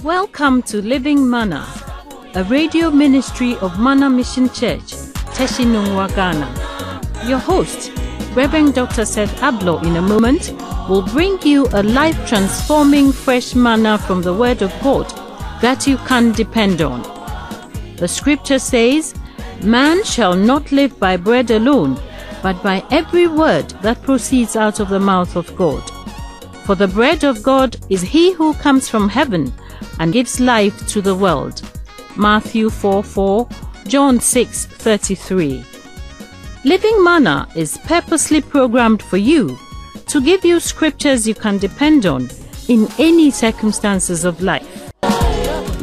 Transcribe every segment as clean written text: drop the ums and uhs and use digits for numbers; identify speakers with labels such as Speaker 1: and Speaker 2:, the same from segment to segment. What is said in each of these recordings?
Speaker 1: Welcome to Living Manna, a radio ministry of Manna Mission Church, Teshinungwa, Ghana. Your host, Reverend Dr. Seth Ablo, in a moment, will bring you a life-transforming fresh manna from the Word of God that you can depend on. The scripture says, "Man shall not live by bread alone, but by every word that proceeds out of the mouth of God. For the bread of God is he who comes from heaven and gives life to the world." Matthew 4:4, John 6:33. Living Manna is purposely programmed for you to give you scriptures you can depend on in any circumstances of life.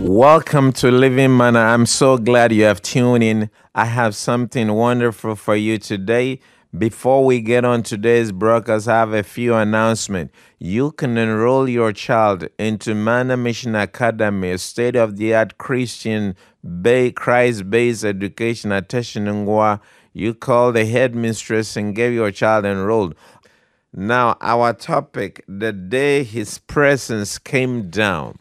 Speaker 2: Welcome to Living Manna. I'm so glad you have tuned in. I have something wonderful for you today. Before we get on today's broadcast, I have a few announcements. You can enroll your child into Manna Mission Academy, a state-of-the-art Christian Christ-based education at Teshinungwa. You call the headmistress and get your child enrolled. Now, our topic, the day His presence came down.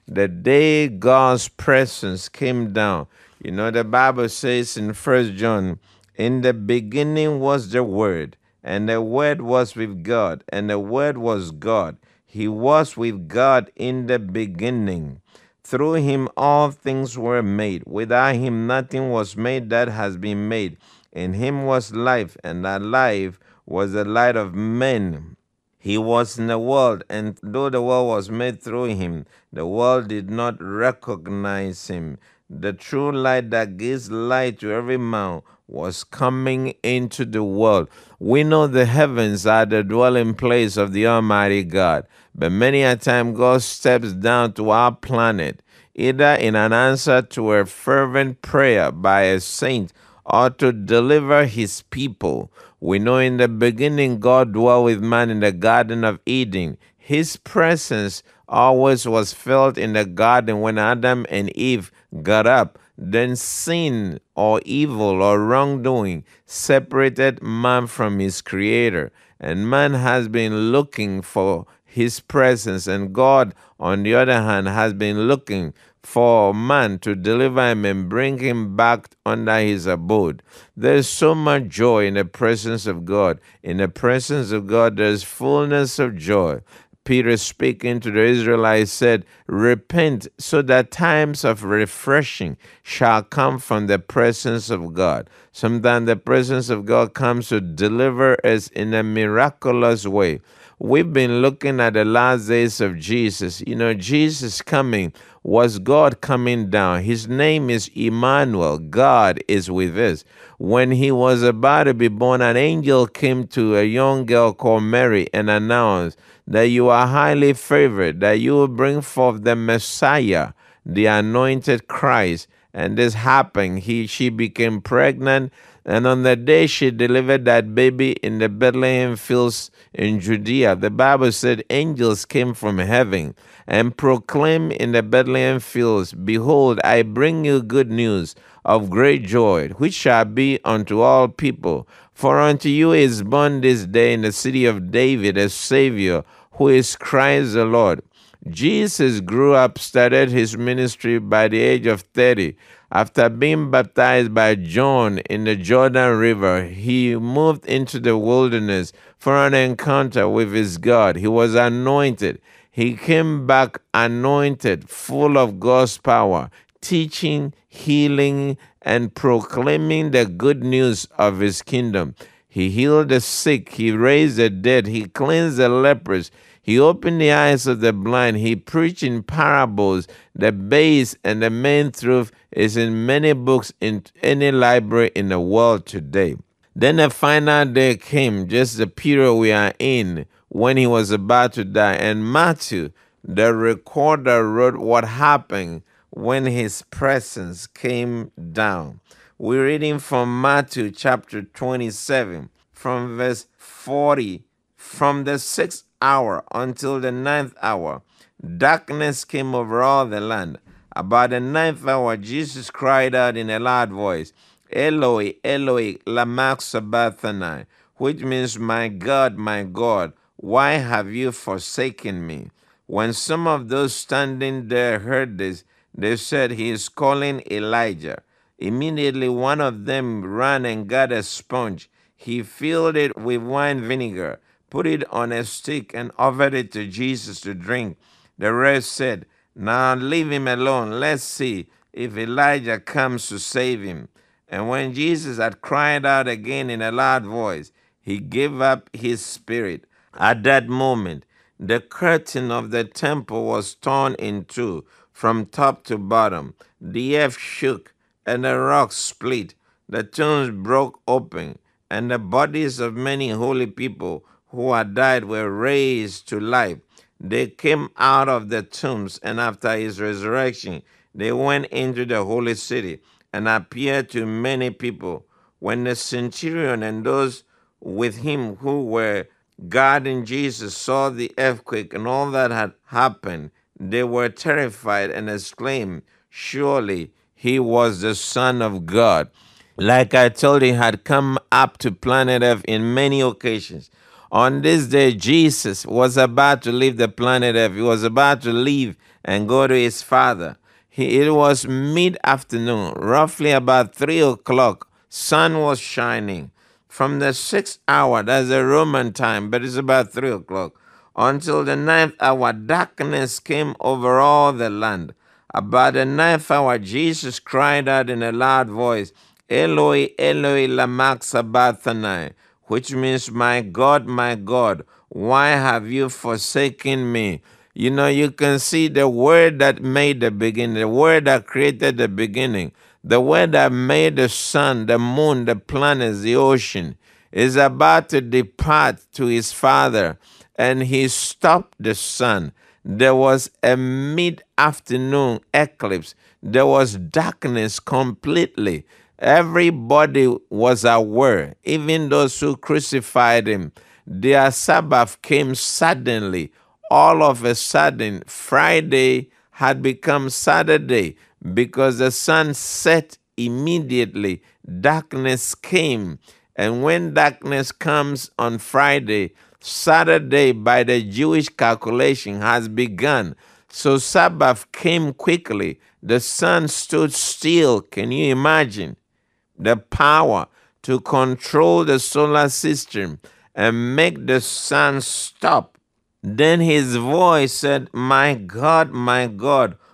Speaker 2: The day God's presence came down. You know, the Bible says in 1 John, "In the beginning was the Word, and the Word was with God, and the Word was God. He was with God in the beginning. Through Him all things were made. Without Him nothing was made that has been made. In Him was life, and that life was the light of men. He was in the world, and though the world was made through Him, the world did not recognize Him. The true light that gives light to every man was coming into the world." We know the heavens are the dwelling place of the Almighty God, but many a time God steps down to our planet, either in an answer to a fervent prayer by a saint or to deliver His people. We know in the beginning God dwelt with man in the Garden of Eden. His presence always was felt in the garden when Adam and Eve got up. Then sin or evil or wrongdoing separated man from his creator. And man has been looking for His presence. And God, on the other hand, has been looking for man to deliver him and bring him back under His abode. There's so much joy in the presence of God. In the presence of God, there's fullness of joy. Peter, speaking to the Israelites, said, "Repent so that times of refreshing shall come from the presence of God." Sometimes the presence of God comes to deliver us in a miraculous way. We've been looking at the last days of Jesus. You know, Jesus coming was God coming down. His name is Emmanuel. God is with us. When He was about to be born, an angel came to a young girl called Mary and announced that you are highly favored, that you will bring forth the Messiah, the anointed Christ. And this happened. She became pregnant, and on the day she delivered that baby in the Bethlehem fields in Judea, the Bible said angels came from heaven and proclaimed in the Bethlehem fields, "Behold, I bring you good news of great joy, which shall be unto all people. For unto you is born this day in the city of David a Savior, who is Christ the Lord." Jesus grew up, started His ministry by the age of 30. After being baptized by John in the Jordan River, He moved into the wilderness for an encounter with His God. He was anointed. He came back anointed, full of God's power, teaching, healing, and proclaiming the good news of His kingdom. He healed the sick. He raised the dead. He cleansed the lepers. He opened the eyes of the blind. He preached in parables. The base and the main truth is in many books in any library in the world today. Then the final day came, just the period we are in, when He was about to die. And Matthew, the recorder, wrote what happened when His presence came down. We're reading from Matthew chapter 27, from verse 40. From the 6th hour until the 9th hour, darkness came over all the land. About the 9th hour, Jesus cried out in a loud voice, "Eloi, Eloi, lama sabachthani," which means, my God, why have you forsaken me?" When some of those standing there heard this, they said, "He is calling Elijah." Immediately one of them ran and got a sponge. He filled it with wine vinegar, put it on a stick, and offered it to Jesus to drink. The rest said, "Now leave him alone. Let's see if Elijah comes to save him." And when Jesus had cried out again in a loud voice, he gave up his spirit. At that moment, the curtain of the temple was torn in two from top to bottom. The earth shook and the rocks split. The tombs broke open, and the bodies of many holy people who had died were raised to life. They came out of the tombs, and after his resurrection, they went into the holy city and appeared to many people. When the centurion and those with him who were guarding Jesus saw the earthquake and all that had happened, they were terrified and exclaimed, "Surely he was the Son of God." Like I told you, he had come up to planet Earth in many occasions. On this day, Jesus was about to leave the planet Earth. He was about to leave and go to his Father. It was mid-afternoon, roughly about 3 o'clock. Sun was shining. From the 6th hour, that's the Roman time, but it's about 3 o'clock, until the 9th hour, darkness came over all the land. About the 9th hour, Jesus cried out in a loud voice, "Eloi, Eloi, lama sabachthani," which means, my God, why have you forsaken me?" You know, you can see the word that made the beginning, the word that created the beginning, the word that made the sun, the moon, the planets, the ocean, is about to depart to his Father, and he stopped the sun. There was a mid-afternoon eclipse. There was darkness completely. Everybody was aware, even those who crucified him. Their Sabbath came suddenly. All of a sudden, Friday had become Saturday because the sun set immediately. Darkness came. And when darkness comes on Friday, Saturday, by the Jewish calculation, has begun. So Sabbath came quickly. The sun stood still. Can you imagine the power to control the solar system and make the sun stop? Then his voice said, my God,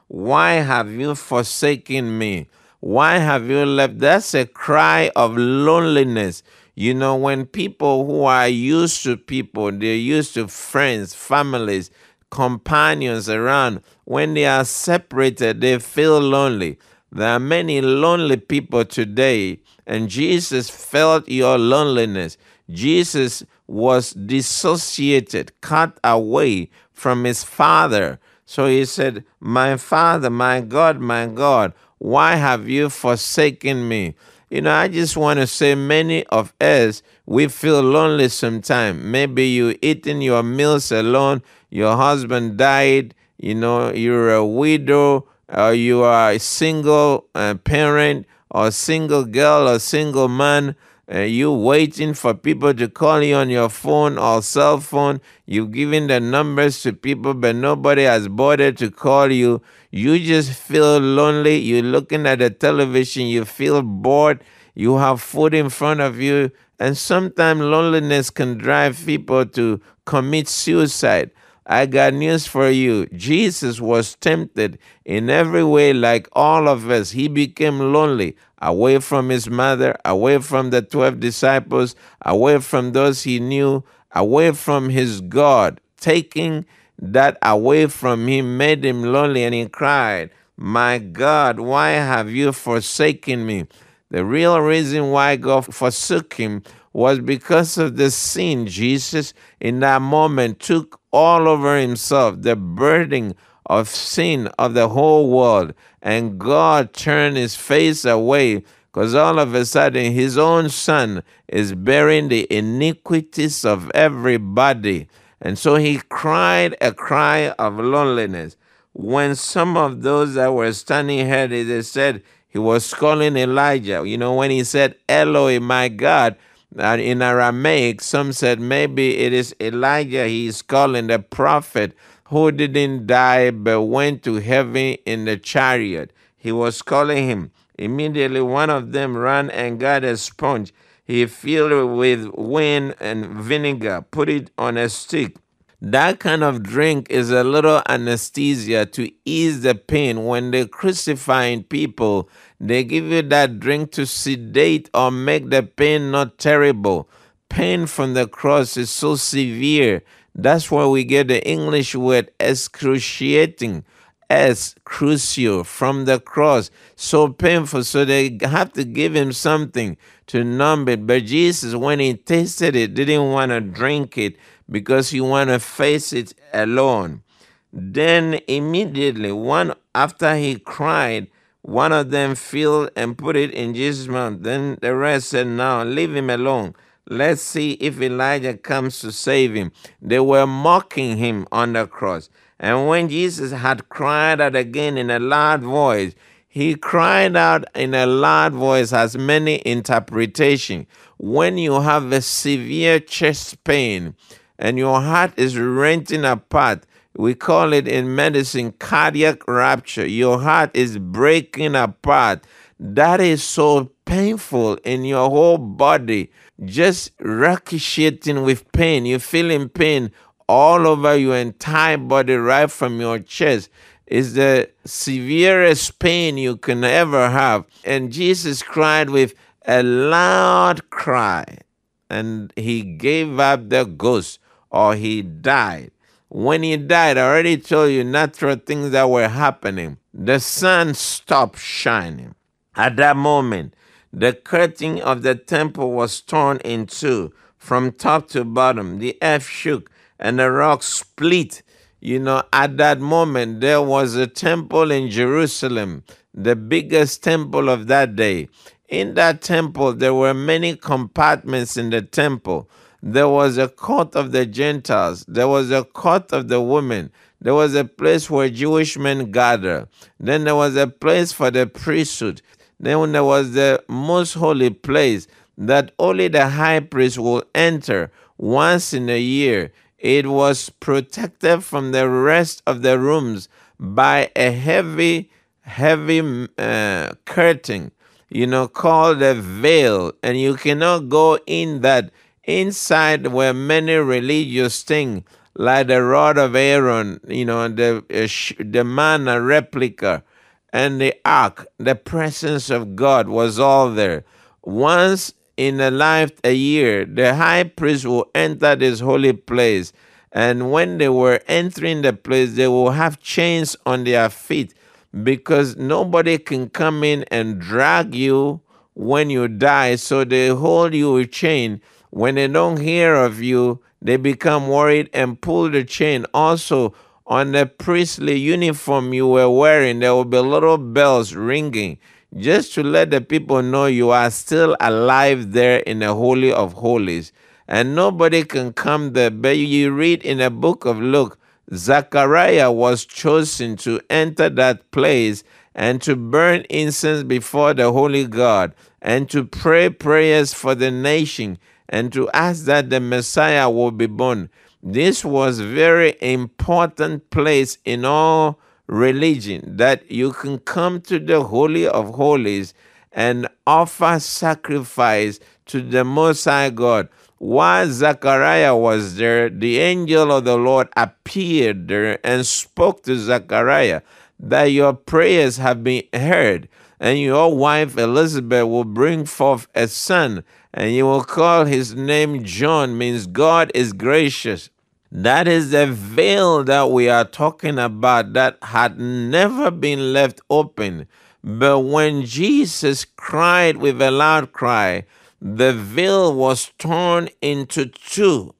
Speaker 2: why have you forsaken me? Why have you left?" That's a cry of loneliness. You know, when people who are used to people, they're used to friends, families, companions around, when they are separated, they feel lonely. There are many lonely people today, and Jesus felt your loneliness. Jesus was dissociated, cut away from his Father. So he said, my Father, my God, why have you forsaken me? You know, I just want to say many of us, we feel lonely sometimes. Maybe you eating your meals alone, your husband died, you know, you're a widow, or you are a single parent, or single girl, or single man. You waiting for people to call you on your phone or cell phone. You've given the numbers to people, but nobody has bothered to call you. You just feel lonely. You're looking at the television. You feel bored. You have food in front of you. And sometimes loneliness can drive people to commit suicide. I got news for you. Jesus was tempted in every way like all of us. He became lonely, away from his mother, away from the 12 disciples, away from those he knew, away from his God. Taking that away from him made him lonely, and he cried, my God, why have you forsaken me? The real reason why God forsook him was because of the sin. Jesus, in that moment, took all over himself the burden of sin of the whole world. And God turned his face away because all of a sudden his own son is bearing the iniquities of everybody. And so he cried a cry of loneliness. When some of those that were standing here, they said he was calling Elijah. You know, when he said, Eloi, my God, in Aramaic, some said maybe it is Elijah he is calling, the prophet who didn't die but went to heaven in the chariot. He was calling him. Immediately, one of them ran and got a sponge. He filled it with wine and vinegar, put it on a stick. That kind of drink is a little anesthesia to ease the pain. When they're crucifying people, they give you that drink to sedate or make the pain not terrible. Pain from the cross is so severe. That's why we get the English word excruciating. Crucio, from the cross. So painful. So they have to give him something to numb it. But Jesus, when he tasted it, didn't want to drink it because he wanted to face it alone. Then immediately, one after he cried, one of them filled and put it in Jesus' mouth. Then the rest said, "Now leave him alone. Let's see if Elijah comes to save him." They were mocking him on the cross. And when Jesus had cried out again in a loud voice, he cried out in a loud voice has many interpretations. When you have a severe chest pain and your heart is renting apart, we call it in medicine cardiac rupture. Your heart is breaking apart. That is so painful in your whole body, just ricocheting with pain. You feeling pain all over your entire body, right from your chest. Is the severest pain you can ever have. And Jesus cried with a loud cry, and he gave up the ghost, or he died. When he died, I already told you natural things that were happening. The sun stopped shining. At that moment, the curtain of the temple was torn in two from top to bottom. The earth shook and the rock split. At that moment, there was a temple in Jerusalem, the biggest temple of that day. In that temple, there were many compartments in the temple. There was a court of the Gentiles. There was a court of the women. There was a place where Jewish men gather. Then there was a place for the priesthood. Then there was the most holy place that only the high priest will enter once in a year. It was protected from the rest of the rooms by a heavy curtain, called a veil. And you cannot go in that. Inside were many religious things, like the rod of Aaron, the manna replica, and the ark. The presence of God was all there. Once in a year, the high priest will enter this holy place. And when they were entering the place, they will have chains on their feet, because nobody can come in and drag you when you die. So they hold you with chain. When they don't hear of you, they become worried and pull the chain. Also, on the priestly uniform you were wearing, there will be little bells ringing, just to let the people know you are still alive there in the Holy of Holies. And nobody can come there. But you read in the book of Luke, Zechariah was chosen to enter that place and to burn incense before the Holy God and to pray prayers for the nation and to ask that the Messiah will be born. This was very important place in all religion, that you can come to the Holy of Holies and offer sacrifice to the Most High God. While Zechariah was there, the angel of the Lord appeared there and spoke to Zechariah that your prayers have been heard, and your wife Elizabeth will bring forth a son, and you will call his name John, means God is gracious. That is the veil that we are talking about that had never been left open. But when Jesus cried with a loud cry, the veil was torn into two.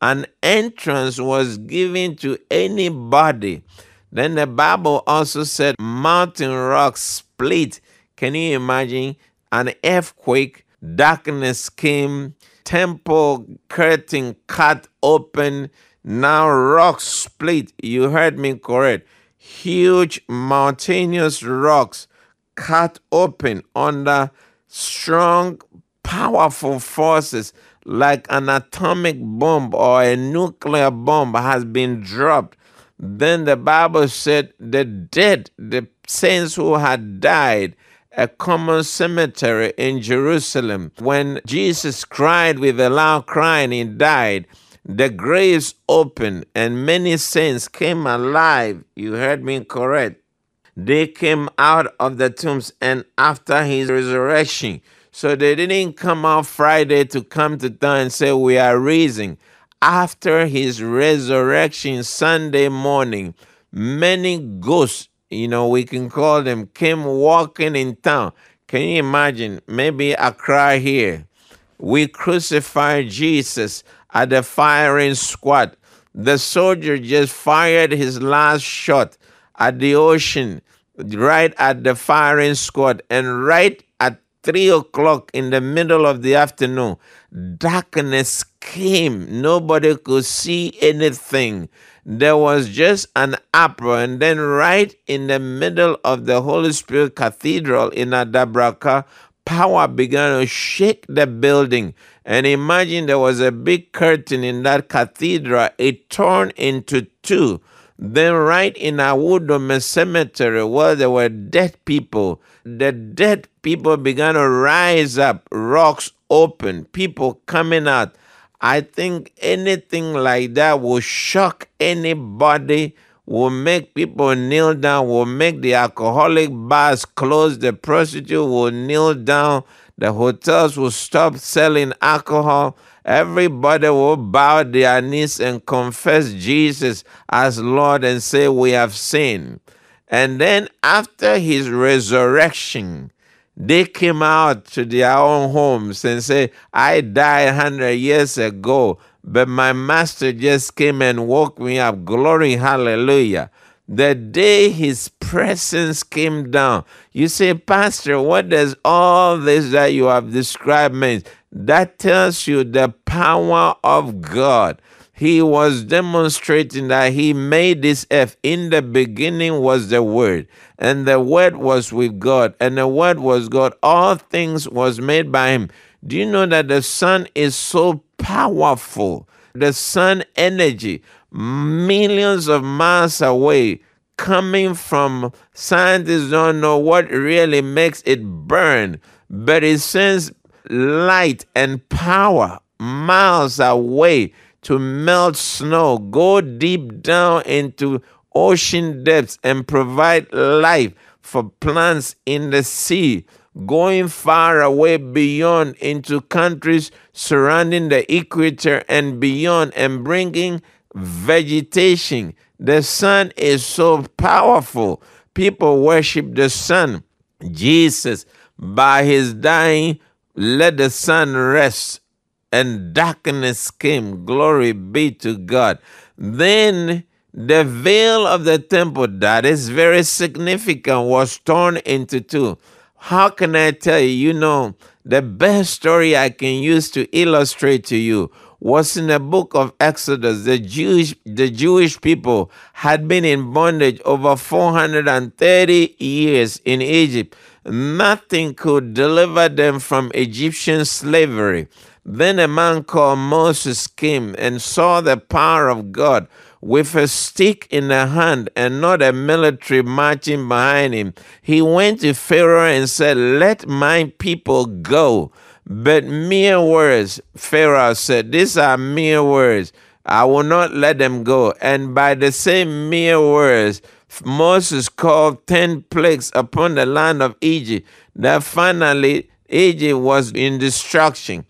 Speaker 2: An entrance was given to anybody. Then the Bible also said mountain rocks split. Can you imagine? An earthquake, darkness came, temple curtain cut open. Now rocks split. You heard me correct. Huge mountainous rocks cut open under strong, powerful forces, like an atomic bomb or a nuclear bomb has been dropped. Then the Bible said the dead, the saints who had died, a common cemetery in Jerusalem. When Jesus cried with a loud cry and he died, the graves opened and many saints came alive. You heard me correct. They came out of the tombs and after his resurrection. So they didn't come out Friday to come to town and say, we are raising. After his resurrection, Sunday morning, many ghosts, we can call them, came walking in town. Can you imagine? Maybe Accra here. We crucified Jesus at the firing squad. The soldier just fired his last shot at the ocean, right at the firing squad, and right at 3 o'clock in the middle of the afternoon, darkness came. Nobody could see anything. There was just an uproar, and then right in the middle of the Holy Spirit Cathedral in Adabraka, power began to shake the building. And imagine there was a big curtain in that cathedral. It turned into two. Then right in Awudome Cemetery, where there were dead people, the dead people began to rise up, rocks open, people coming out. I think anything like that will shock anybody, will make people kneel down, will make the alcoholic bars close, the prostitute will kneel down, the hotels will stop selling alcohol. Everybody will bow their knees and confess Jesus as Lord and say, we have sinned. And then after his resurrection, they came out to their own homes and say, I died 100 years ago, but my master just came and woke me up. Glory, hallelujah. The day his presence came down. You say, Pastor, what does all this that you have described mean? That tells you the power of God. He was demonstrating that he made this earth. In the beginning was the Word, and the Word was with God, and the Word was God. All things was made by him. Do you know that the sun is so powerful? The sun energy, millions of miles away, coming from, scientists don't know what really makes it burn, but it sends light and power miles away to melt snow, go deep down into ocean depths and provide life for plants in the sea, going far away beyond into countries surrounding the equator and beyond, and bringing vegetation. The sun is so powerful. People worship the sun. Jesus, by his dying, let the sun rest, and darkness came. Glory be to God. Then the veil of the temple, that is very significant, was torn into two. How can I tell you? You know, the best story I can use to illustrate to you was in the book of Exodus. The Jewish people had been in bondage over 430 years in Egypt. Nothing could deliver them from Egyptian slavery. Then a man called Moses came and saw the power of God with a stick in the hand and not a military marching behind him. He went to Pharaoh and said, let my people go. But mere words, Pharaoh said, these are mere words. I will not let them go. And by the same mere words, Moses called 10 plagues upon the land of Egypt, that finally Egypt was in destruction.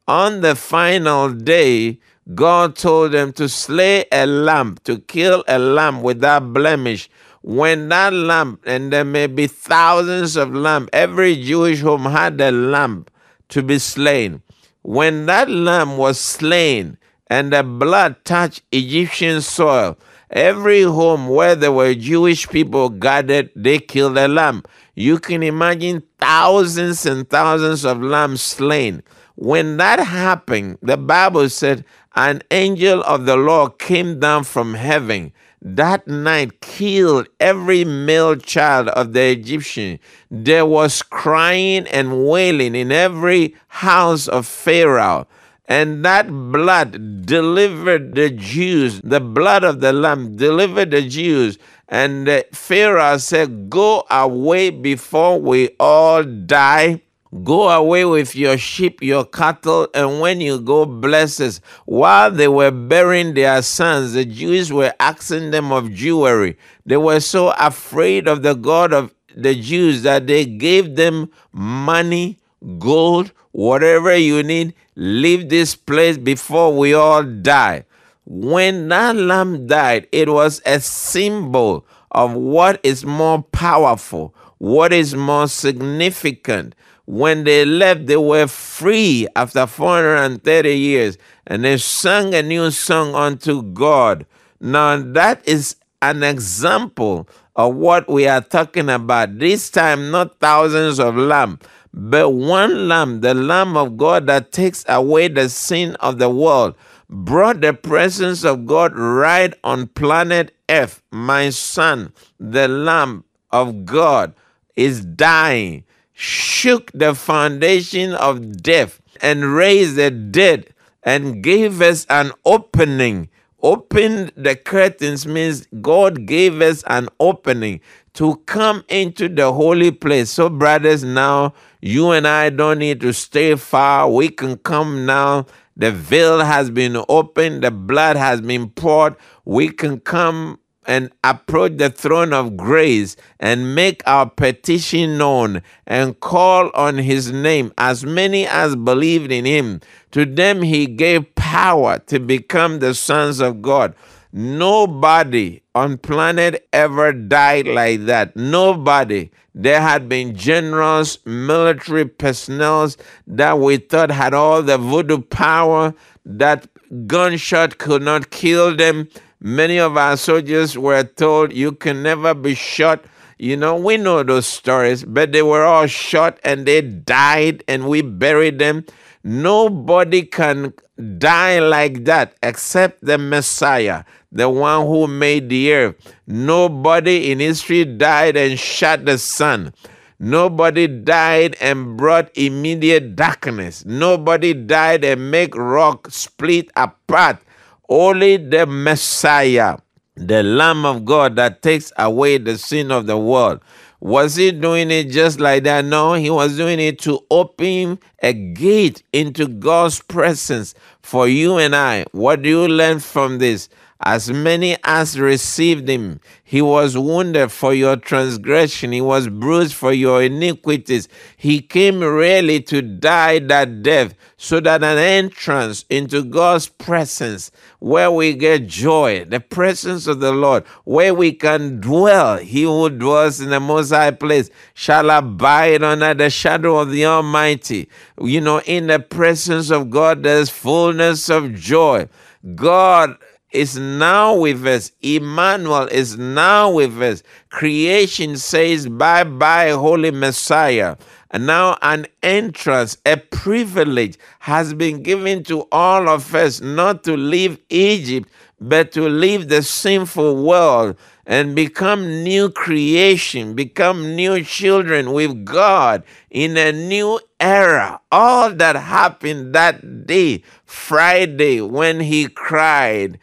Speaker 2: On the final day, God told them to slay a lamb, to kill a lamb without blemish. When that lamb, and there may be thousands of lambs, every Jewish home had a lamb to be slain. When that lamb was slain and the blood touched Egyptian soil, every home where there were Jewish people gathered, they killed a lamb. You can imagine thousands and thousands of lambs slain. When that happened, the Bible said an angel of the Lord came down from heaven that night, killed every male child of the Egyptian. There was crying and wailing in every house of Pharaoh. And that blood delivered the Jews. The blood of the lamb delivered the Jews. And Pharaoh said, go away before we all die. Go away with your sheep, your cattle, and when you go, bless us. While they were burying their sons, the Jews were asking them of jewelry. They were so afraid of the God of the Jews that they gave them money, gold, whatever you need. Leave this place before we all die. When that lamb died, it was a symbol of what is more powerful, what is more significant. When they left, they were free after 430 years, and they sang a new song unto God. Now, that is an example of what we are talking about. This time, not thousands of lambs, but one lamb, the Lamb of God that takes away the sin of the world, brought the presence of God right on planet Earth. My son, the Lamb of God, is dying, shook the foundation of death and raised the dead and gave us an opening. Opened the curtains means God gave us an opening to come into the holy place. So brothers, now you and I don't need to stay far. We can come now. The veil has been opened. The blood has been poured. We can come and approach the throne of grace and make our petition known and call on his name. As many as believed in him, to them he gave power to become the sons of God. Nobody on planet ever died like that. Nobody. There had been generals, military personnel that we thought had all the voodoo power, that gunshot could not kill them. Many of our soldiers were told, you can never be shot. You know, we know those stories, but they were all shot and they died and we buried them. Nobody can die like that except the Messiah, the one who made the earth. Nobody in history died and shut the sun. Nobody died and brought immediate darkness. Nobody died and make rock split apart. Only the Messiah, the Lamb of God that takes away the sin of the world. Was he doing it just like that? No, he was doing it to open a gate into God's presence for you and I. What do you learn from this? As many as received him, he was wounded for your transgression. He was bruised for your iniquities. He came really to die that death so that an entrance into God's presence where we get joy, the presence of the Lord, where we can dwell. He who dwells in the Most High place shall abide under the shadow of the Almighty. You know, in the presence of God, there's fullness of joy. God is now with us. Emmanuel is now with us. Creation says, bye-bye, Holy Messiah. And now an entrance, a privilege has been given to all of us, not to leave Egypt, but to leave the sinful world and become new creation, become new children with God in a new era. All that happened that day, Friday, when he cried,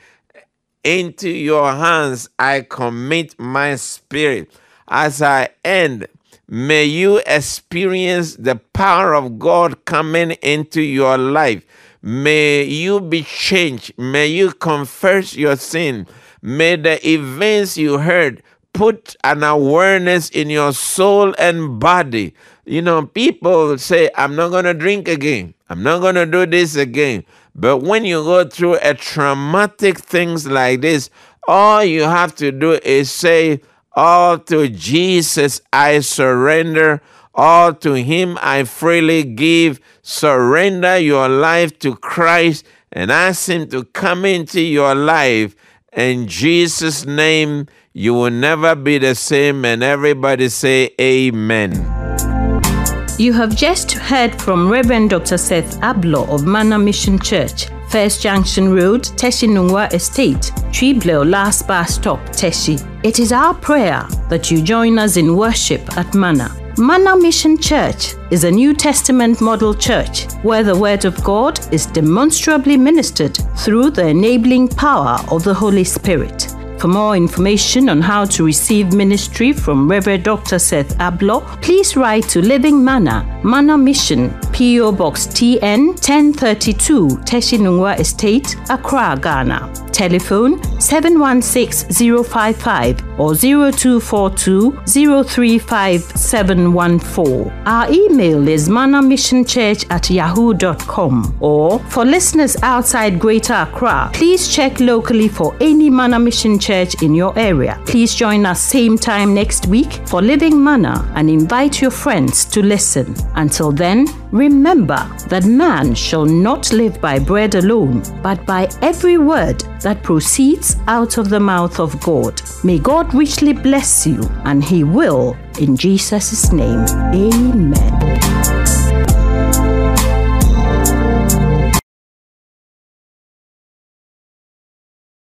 Speaker 2: into your hands I commit my spirit. As I end, may you experience the power of God coming into your life. May you be changed. May you confess your sin. May the events you heard put an awareness in your soul and body. You know, people say, I'm not going to drink again. I'm not going to do this again. But when you go through a traumatic things like this, all you have to do is say, all to Jesus I surrender. All to him I freely give. Surrender your life to Christ and ask him to come into your life. In Jesus' name, you will never be the same. And everybody say amen.
Speaker 1: You have just heard from Reverend Dr. Seth Abloh of Manna Mission Church, First Junction Road, Teshi Nungwa Estate, Tribleo Last Bus Stop, Teshi. It is our prayer that you join us in worship at Manna. Manna Mission Church is a New Testament model church where the Word of God is demonstrably ministered through the enabling power of the Holy Spirit. For more information on how to receive ministry from Reverend Dr. Seth Abloh, please write to Living Manna, Manna Mission, P.O. Box TN 1032, Teshinungwa Estate, Accra, Ghana. Telephone 716-055 or 0242-035714. Our email is manamissionchurch@yahoo.com. Or for listeners outside Greater Accra, please check locally for any Manna Mission Church in your area. Please join us same time next week for Living Manna and invite your friends to listen. Until then, remember that man shall not live by bread alone, but by every word that proceeds out of the mouth of God. May God richly bless you, and He will, in Jesus' name. Amen.